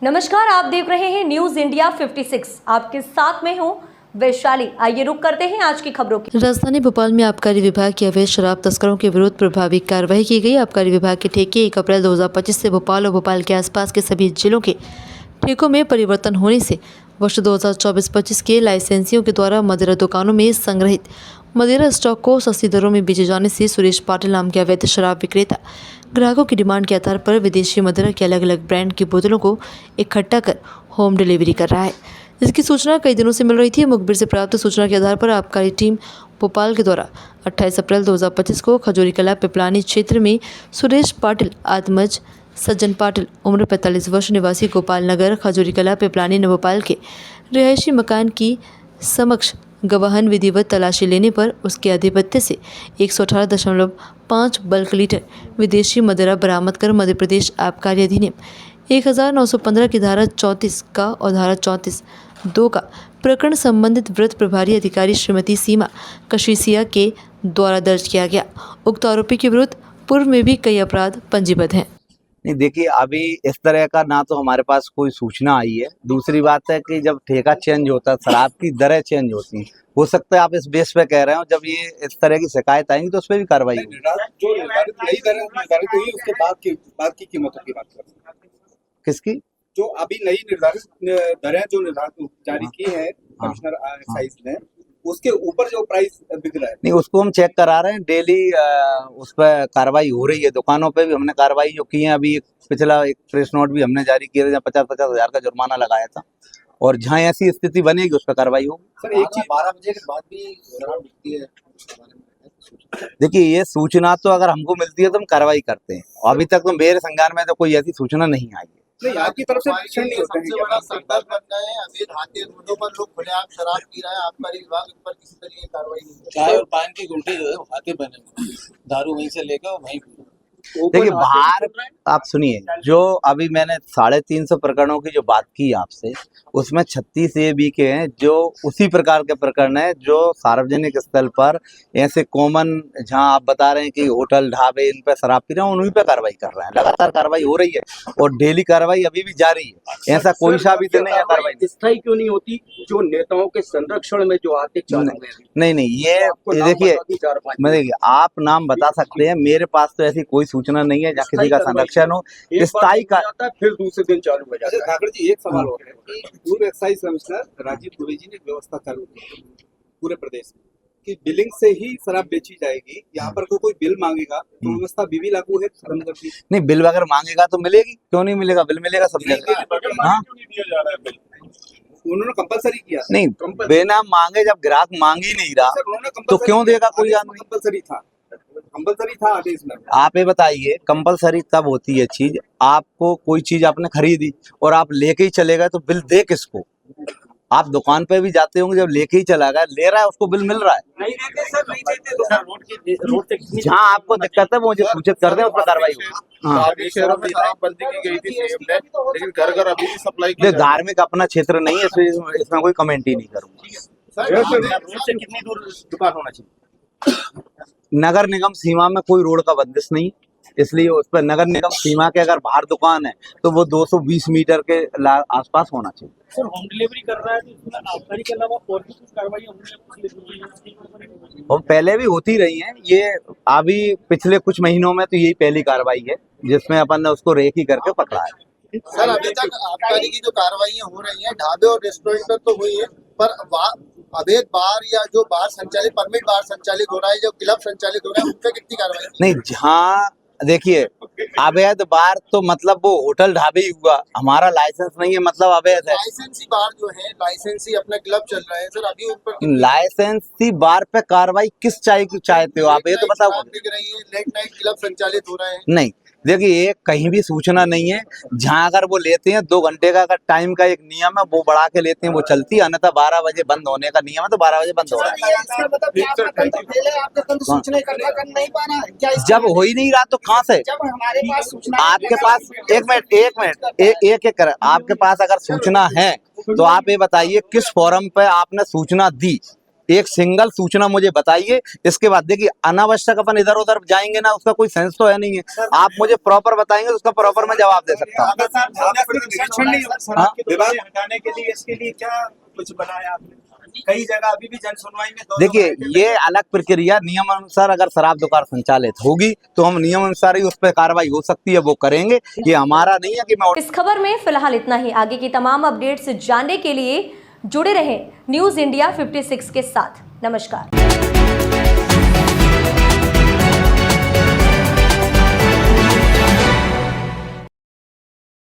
नमस्कार, आप देख रहे हैं न्यूज इंडिया 56। आपके साथ में हूं वैशाली। आइए रुक करते हैं आज की खबरों की। राजधानी भोपाल में आबकारी विभाग की अवैध शराब तस्करों के विरुद्ध प्रभावी कार्रवाई की गई। आबकारी विभाग के ठेके 1 अप्रैल 2025 से भोपाल और भोपाल के आसपास के सभी जिलों के ठेकों में परिवर्तन होने से वर्ष 2024-25 के लाइसेंसियों के द्वारा मदिरा दुकानों में संग्रहित मदिरा स्टॉक को सस्ती दरों में बेचे जाने से सुरेश पाटिल नाम के अवैध शराब विक्रेता ग्राहकों की डिमांड के आधार पर विदेशी मदिरा के अलग अलग ब्रांड की बोतलों को इकट्ठा कर होम डिलीवरी कर रहा है। इसकी सूचना कई दिनों से मिल रही थी। मुखबिर से प्राप्त सूचना के आधार पर आबकारी टीम भोपाल के द्वारा 28 अप्रैल 2025 को खजूरी कला पिपलानी क्षेत्र में सुरेश पाटिल आत्मज सज्जन पाटिल उम्र 45 वर्ष निवासी गोपाल नगर खजूरी कला पिपलानी न भोपाल के रिहायशी मकान की समक्ष गवाहन विधिवत तलाशी लेने पर उसके आधिपत्य से 118.5 बल्क लीटर विदेशी मदिरा बरामद कर मध्य प्रदेश आबकारी अधिनियम 1915 की धारा 34 का और धारा 34(2) का प्रकरण संबंधित वृत्त प्रभारी अधिकारी श्रीमती सीमा कशिसिया के द्वारा दर्ज किया गया। उक्त आरोपी के विरुद्ध पूर्व में भी कई अपराध पंजीबद्ध हैं। नहीं, देखिए अभी इस तरह का ना तो हमारे पास कोई सूचना आई है। दूसरी बात है कि जब ठेका चेंज होता है, शराब की दरें चेंज होती हैं। हो सकता है आप इस बेस पे कह रहे हो, जब ये इस तरह की शिकायत आएंगी तो उस पर भी कार्रवाई होगी। जो निर्धारित नई दरें निर्धारित हुई उसके बाद की कीमतों की बात कर रहे हैं। किसकी? जो अभी नई निर्धारित दरें जो निर्धारित जारी की है कमिश्नर एक्साइज ने, उसके ऊपर जो प्राइस बिक रहा है, नहीं, उसको हम चेक करा रहे हैं। डेली उस पर कार्रवाई हो रही है। दुकानों पे भी हमने कार्रवाई जो की है, अभी पिछला एक प्रेस नोट भी हमने जारी किया था, जहाँ 50-50 हजार का जुर्माना लगाया था। और जहाँ ऐसी स्थिति बनेगी उस पर कार्रवाई होगी। सर एक चीज 12 बजे के बाद भी मिलती है। देखिए, ये सूचना तो अगर हमको मिलती है तो हम कार्रवाई करते हैं। अभी तक तो मेरे संज्ञान में तो कोई ऐसी सूचना नहीं आई है। नहीं, आपकी तरफ से परीक्षण नहीं होते सबसे बड़ा संकल्प बनना है। अभी हाथी रोडों पर लोग खुलेआम शराब पी रहे हैं, आबकारी विभाग इन पर किसी तरह की कार्रवाई नहीं कर रहा है। चाय और पान की गुमटी जो है वो खाते बने, दारू वहीं से लेकर वहीं। देखिए, बाहर आप सुनिए, जो अभी मैंने 350 प्रकरणों की जो बात की आपसे, उसमें 36 ये भी के हैं जो उसी प्रकार के प्रकरण है जो सार्वजनिक स्थल पर ऐसे कॉमन, जहां आप बता रहे हैं कि होटल ढाबे इन पे शराब पी रहे हैं, उन्हीं पे कार्रवाई कर रहे हैं। लगातार कार्रवाई हो रही है और डेली कार्रवाई अभी भी जारी है। ऐसा कोई सा भी दिन नहीं है कार्रवाई स्थायी क्यों नहीं होती जो नेताओं के संरक्षण में जो आते नहीं, ये देखिए, मैं देखिए, आप नाम बता सकते हैं, मेरे पास तो ऐसी कोई सूचना नहीं है जहाँ किसी का संरक्षण हो। स्थायी का फिर दूसरे दिन चालू हो जाता है। ठाकुर जी, एक सवाल और है कि पूर्व एक्साइज कमिश्नर राजीव दुबे जी ने व्यवस्था चालू की पूरे प्रदेश में कि बिलिंग से ही शराब बेची जाएगी। यहाँ पर कोई बिल मांगेगा तो व्यवस्था भी लागू है खत्म कर दी। नहीं, बिल अगर मांगेगा तो मिलेगी, क्यों नहीं मिलेगा? बिल मिलेगा सब जगह। हाँ, उन्होंने कंपलसरी किया। नहीं, बिना मांगे जब ग्राहक मांग ही नहीं रहा तो क्यों देगा कोई आदमी? कंपलसरी था आदेश में। आप ये बताइए, कंपलसरी तब होती है चीज, आपको कोई चीज आपने खरीदी और आप लेके ही चले गए तो बिल दे किसको? आप दुकान पे भी जाते होंगे, जब लेके ही चला गया, ले रहा है, उसको बिल मिल रहा है। नहीं देते सर, नहीं देते। रोड से जहाँ आपको दिक्कत है मुझे सूचित कर दें, उस पर कार्रवाई होगी। हाँ, शहरों में शराबबंदी की गई थी सीएम ने, लेकिन घर घर अभी भी सप्लाई की धार्मिक अपना क्षेत्र नहीं है, इसमें कोई कमेंट ही नहीं करूंगा। रोड से कितनी दूर दुकान होना चाहिए? नगर निगम सीमा में कोई रोड का बंदिश नहीं, इसलिए उस पर नगर निगम सीमा के अगर बाहर दुकान है तो वो 220 मीटर के आसपास होना चाहिए। सर, होम डिलीवरी कर रहा है तो इसमें आबकारी के अलावा और भी कुछ कार्रवाई और पहले भी होती रही हैं। ये अभी पिछले कुछ महीनों में तो यही पहली कार्रवाई है जिसमें अपन ने उसको रेकी करके पकड़ा है। सर, अभी तक आबकारी की जो कार्रवाइयां हो रही हैं ढाबे और रेस्टोरेंट पर तो हुई है, पर अवैध बार या जो बार संचालित परमिट बार संचालित हो रहा है, जो क्लब संचालित हो रहा है, उन पर कितनी कार्रवाई? नहीं, जहाँ देखिए, अवैध बार तो मतलब वो होटल ढाबे ही हुआ, हमारा लाइसेंस नहीं है मतलब अवैध है। लाइसेंसी बार जो है, लाइसेंसी अपना क्लब चल रहा है सर, अभी उन पर लाइसेंसी बार पे कार्रवाई किस चाहते हो आप, ये तो बताओ। बिक रही है, लेट नाइट क्लब संचालित हो रहा है। नहीं, देखिए, ये कहीं भी सूचना नहीं है। जहां अगर वो लेते हैं 2 घंटे का अगर टाइम का एक नियम है, वो बढ़ा के लेते हैं, वो चलती है। अन्यथा 12 बजे बंद होने का नियम है तो 12 बजे बंद हो रहा है। जब हो ही नहीं रहा तो कहाँ से? आपके पास एक मिनट आपके पास अगर सूचना है तो आप ये बताइए किस फोरम पे आपने सूचना दी। एक सिंगल सूचना मुझे बताइए, इसके बाद देखिए अनावश्यक अपन इधर उधर जाएंगे ना, उसका कोई सेंस तो है नहीं है। आप मुझे प्रॉपर बताएंगे तो उसका प्रॉपर मैं जवाब दे सकता हूँ। निरीक्षण नहीं होगा शराब की दुकानें हटाने के लिए, इसके लिए क्या कुछ बनाया आपने? कई जगह अभी भी जन सुनवाई में देखिए ये अलग प्रक्रिया, नियम अनुसार अगर शराब दुकान संचालित होगी तो हम नियम अनुसार ही उस पर कार्रवाई हो सकती है, वो करेंगे। ये हमारा नहीं है कि मैं इस खबर में फिलहाल इतना ही। आगे की तमाम अपडेट्स जानने के लिए जुड़े रहें न्यूज़ इंडिया 56 के साथ। नमस्कार।